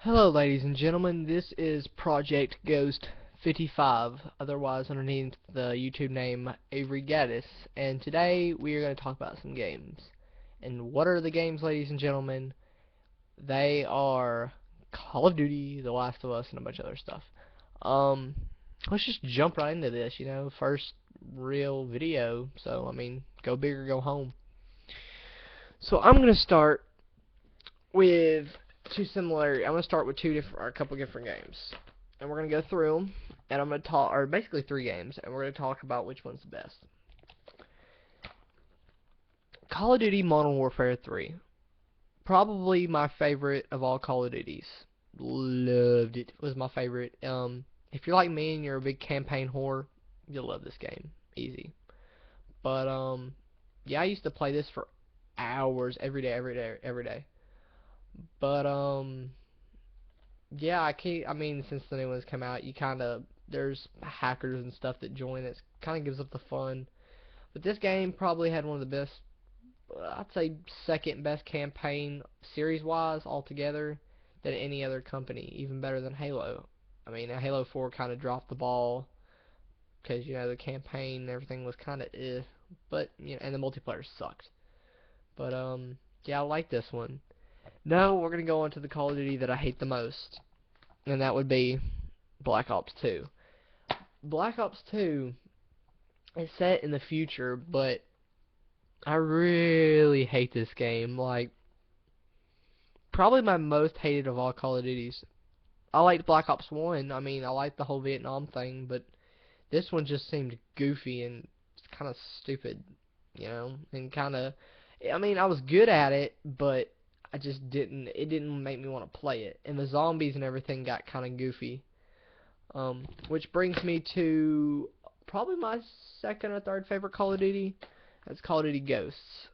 Hello ladies and gentlemen, this is Project Ghost 55, otherwise underneath the YouTube name Avery Gaddis, and today we are going to talk about some games. And what are the games, ladies and gentlemen? They are Call of Duty, The Last of Us, and a bunch of other stuff. Let's just jump right into this, first real video, so go big or go home. So I'm going to start with I'm going to start with a couple different games, and we're going to go through them, and I'm going to talk, or basically three games, and we're going to talk about which one's the best. Call of Duty Modern Warfare 3, probably my favorite of all Call of Duties. Loved it. It was my favorite. If you're like me and you're a big campaign whore, you'll love this game, easy. But yeah, I used to play this for hours every day. But yeah, since the new ones come out, there's hackers and stuff that join. It kind of gives up the fun. But this game probably had one of the best, I'd say second best campaign series-wise altogether than any other company, even better than Halo. Halo 4 kind of dropped the ball because, the campaign and everything was kind of but, and the multiplayer sucked. But, yeah, I like this one. Now we're going to go on to the Call of Duty that I hate the most, and that would be Black Ops 2. Black Ops 2 is set in the future, but I really hate this game. Like, probably my most hated of all Call of Duties. I liked Black Ops 1. I liked the whole Vietnam thing, but this one just seemed goofy and kind of stupid, and kind of, I was good at it, but it didn't make me want to play it. And the zombies and everything got kind of goofy. Which brings me to probably my second or third favorite Call of Duty. That's Call of Duty Ghosts.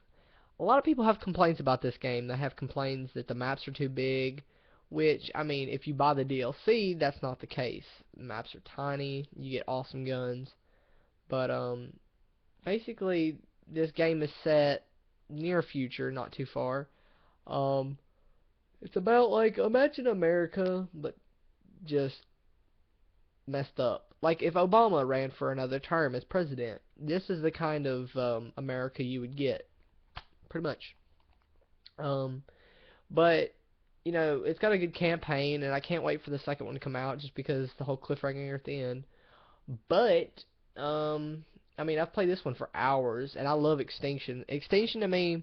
A lot of people have complaints about this game. They have complaints that the maps are too big, which, if you buy the DLC, that's not the case. The maps are tiny, you get awesome guns, but, basically, this game is set near future, not too far. It's about, like, imagine America, but just messed up. Like, if Obama ran for another term as president, this is the kind of, America you would get. Pretty much. But, it's got a good campaign, and I can't wait for the second one to come out, just because the whole cliffhanger at the end. But, I've played this one for hours, and I love Extinction. Extinction, to me,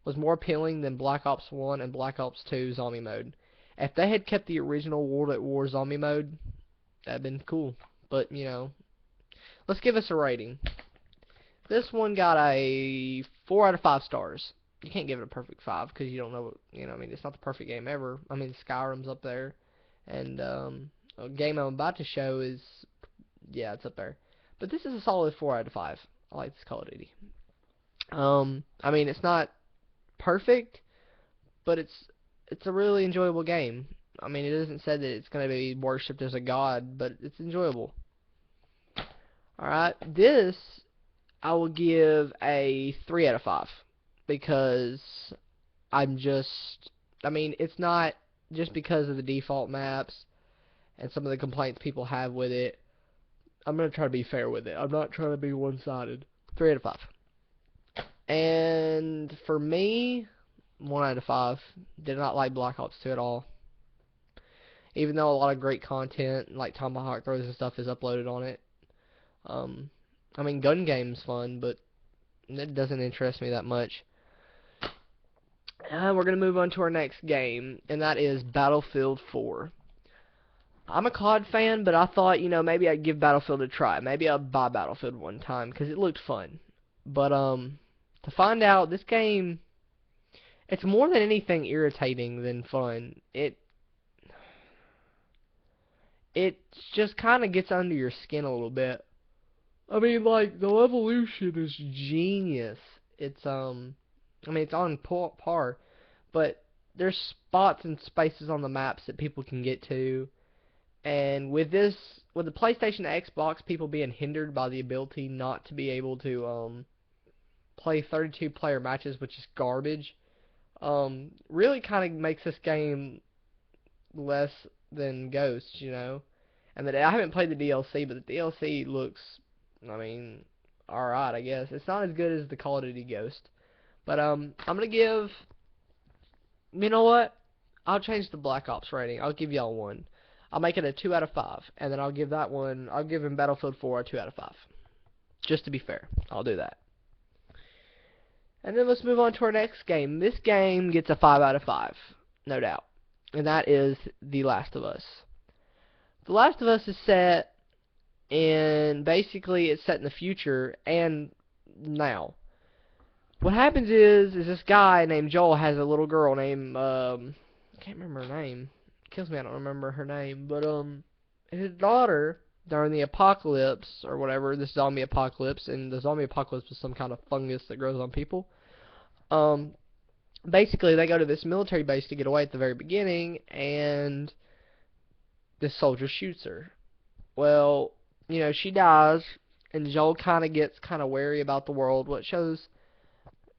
was more appealing than Black Ops 1 and Black Ops 2 zombie mode. If they had kept the original World at War zombie mode, that'd been cool. But, let's give us a rating. This one got a 4 out of 5 stars. You can't give it a perfect 5 because you don't know, it's not the perfect game ever. Skyrim's up there. And, a game I'm about to show is, yeah, it's up there. But this is a solid 4 out of 5. I like this Call of Duty. It's not perfect, but it's a really enjoyable game. It isn't said that it's going to be worshipped as a god, but it's enjoyable. Alright, this I will give a 3 out of 5 because it's not just because of the default maps and some of the complaints people have with it. I'm going to try to be fair with it. I'm not trying to be one-sided. 3 out of 5. And for me, 1 out of 5. Did not like Black Ops 2 at all. Even though a lot of great content, like Tomahawk throws and stuff, is uploaded on it. Gun game's fun, but it doesn't interest me that much. We're going to move on to our next game, and that is Battlefield 4. I'm a COD fan, but I thought, maybe I'd give Battlefield a try. Maybe I'll buy Battlefield one time, because it looked fun. But, to find out, this game, it's more than anything irritating than fun. It just kind of gets under your skin a little bit. Like, the evolution is genius. It's, it's on par, but there's spots and spaces on the maps that people can get to, and with the PlayStation and Xbox, people being hindered by the ability not to be able to, play 32-player matches, which is garbage, really kind of makes this game less than Ghost, you know. And I haven't played the DLC, but the DLC looks, I mean, alright, I guess. It's not as good as the Call of Duty Ghost. But, I'm gonna give, you know what? I'll change the Black Ops rating. I'll give y'all one. I'll make it a 2 out of 5. And then I'll give that one, I'll give him Battlefield 4 a 2 out of 5. Just to be fair. I'll do that. And then let's move on to our next game. This game gets a 5 out of 5. No doubt. And that is The Last of Us. The Last of Us is set in, basically it's set in the future and now. What happens is this guy named Joel has a little girl named, I can't remember her name. It kills me I don't remember her name. But, his daughter, during the apocalypse, or whatever, this zombie apocalypse, and the zombie apocalypse was some kind of fungus that grows on people. Basically, they go to this military base to get away at the very beginning, and this soldier shoots her. Well, you know, she dies, and Joel kind of gets kind of wary about the world, what shows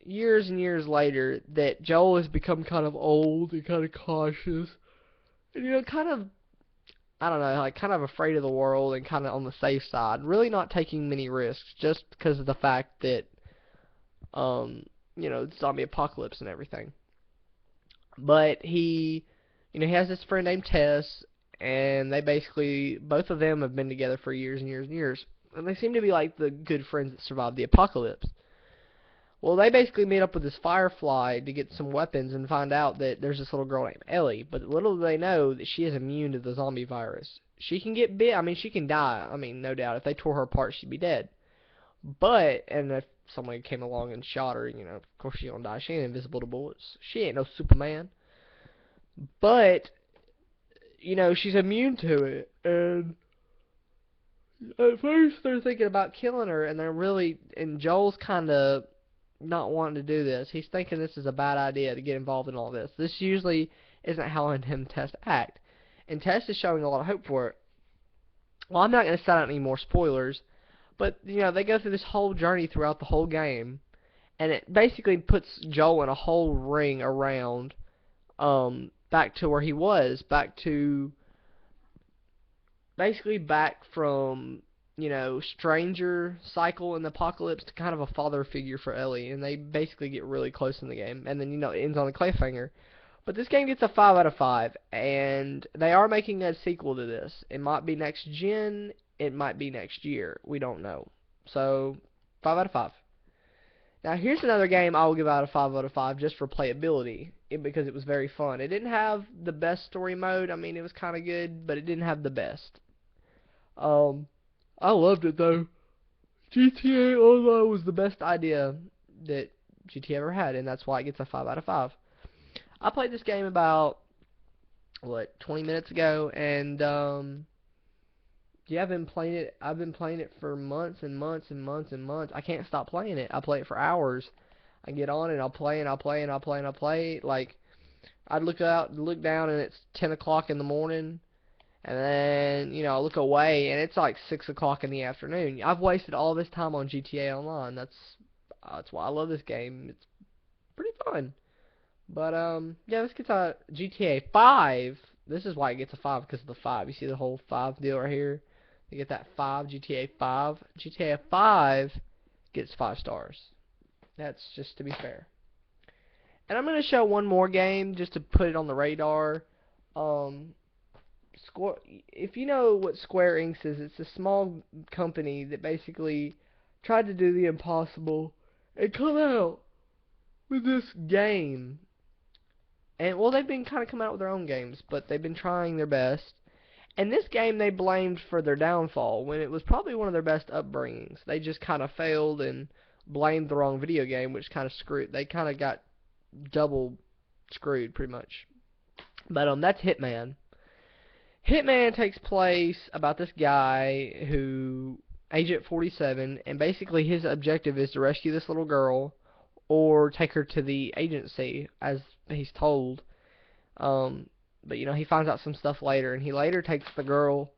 years and years later that Joel has become kind of old and kind of cautious, and, you know, kind of, I don't know, like kind of afraid of the world and kind of on the safe side, really not taking many risks just because of the fact that, you know, zombie apocalypse and everything. But he, you know, he has this friend named Tess, and they basically, both of them have been together for years and years and years, and they seem to be like the good friends that survived the apocalypse. Well, they basically meet up with this Firefly to get some weapons and find out that there's this little girl named Ellie, but little do they know that she is immune to the zombie virus. She can get bit, I mean, she can die, I mean, no doubt. If they tore her apart, she'd be dead. But, and if someone came along and shot her, you know, of course she don't die. She ain't invisible to bullets. She ain't no Superman. But, you know, she's immune to it, and at first they're thinking about killing her, and they're really, and Joel's kind of not wanting to do this. He's thinking this is a bad idea to get involved in all this. This usually isn't how him and Tess act. And Tess is showing a lot of hope for it. Well, I'm not going to set out any more spoilers, but, you know, they go through this whole journey throughout the whole game, and it basically puts Joel in a whole ring around, back to where he was, back to, basically back from, you know, stranger cycle in the apocalypse to kind of a father figure for Ellie, and they basically get really close in the game, and then, you know, it ends on a cliffhanger. But this game gets a 5 out of 5, and they are making a sequel to this. It might be next gen, it might be next year, we don't know. So, 5 out of 5. Now, here's another game I will give out a 5 out of 5 just for playability, because it was very fun. It didn't have the best story mode, I mean, it was kind of good, but it didn't have the best. I loved it though. GTA Online was the best idea that GTA ever had, and that's why it gets a 5 out of 5. I played this game about, what, 20 minutes ago, and, yeah, I've been playing it for months and months and months and months. I can't stop playing it. I play it for hours. I get on and I'll play and I'll play and I'll play and I'll play. Like, I'd look down and it's 10 o'clock in the morning. And then, you know, I look away, and it's like 6 o'clock in the afternoon. I've wasted all this time on GTA Online. That's why I love this game. It's pretty fun. But, yeah, let's get to GTA 5. This is why it gets a 5, because of the 5. You see the whole 5 deal right here? You get that 5, GTA 5. GTA 5 gets 5 stars. That's just to be fair. And I'm going to show one more game, just to put it on the radar. If you know what Square Enix is, it's a small company that basically tried to do the impossible and come out with this game. And, well, they've been kind of coming out with their own games, but they've been trying their best. And this game they blamed for their downfall, when it was probably one of their best upbringings. They just kind of failed and blamed the wrong video game, which kind of screwed. They kind of got double screwed, pretty much. But, that's Hitman. Hitman takes place about this guy who, Agent 47, and basically his objective is to rescue this little girl or take her to the agency, as he's told. But, you know, he finds out some stuff later, and he later takes the girl.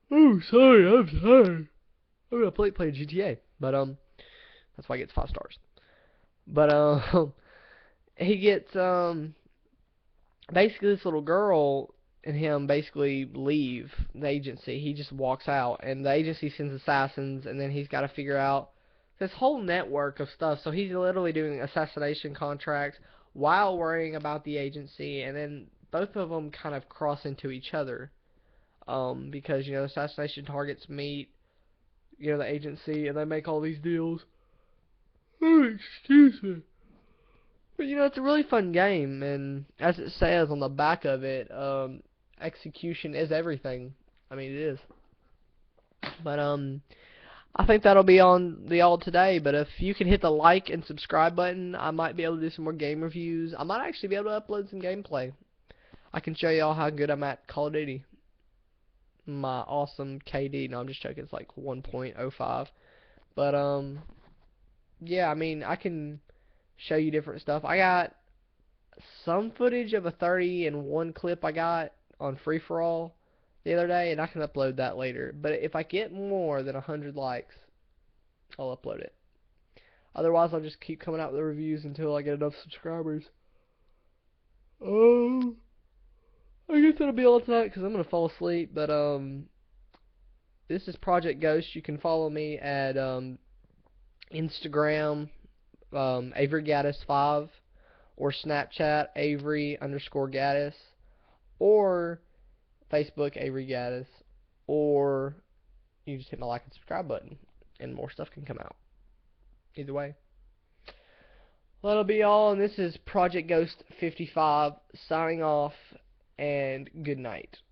Oh, sorry, I'm sorry. I'm gonna play GTA. But, that's why he gets 5 stars. But, he gets, basically this little girl and him basically leave the agency. He just walks out, and the agency sends assassins, and then he's got to figure out this whole network of stuff. So he's literally doing assassination contracts while worrying about the agency, and then both of them kind of cross into each other. Because assassination targets meet the agency, and they make all these deals. Oh, excuse me. But it's a really fun game, and as it says on the back of it, execution is everything. I mean, it is. But I think that'll be on the all today. But if you can hit the like and subscribe button, I might be able to do some more game reviews. I might actually be able to upload some gameplay. I can show y'all how good I'm at Call of Duty. My awesome KD. No, I'm just joking. It's like 1.05. But yeah. I mean, I can show you different stuff. I got some footage of a 30 and 1 clip I got on free for all the other day, and I can upload that later. But if I get more than 100 likes, I'll upload it. Otherwise, I'll just keep coming out with the reviews until I get enough subscribers. Um, I guess that'll be all tonight because I'm gonna fall asleep. But this is Project Ghost. You can follow me at Instagram Avery Gaddis 5 or Snapchat Avery_Gaddis or Facebook Avery Gaddis, or you just hit my like and subscribe button and more stuff can come out. Either way. Well, that'll be all, and this is Project Ghost 55 signing off, and good night.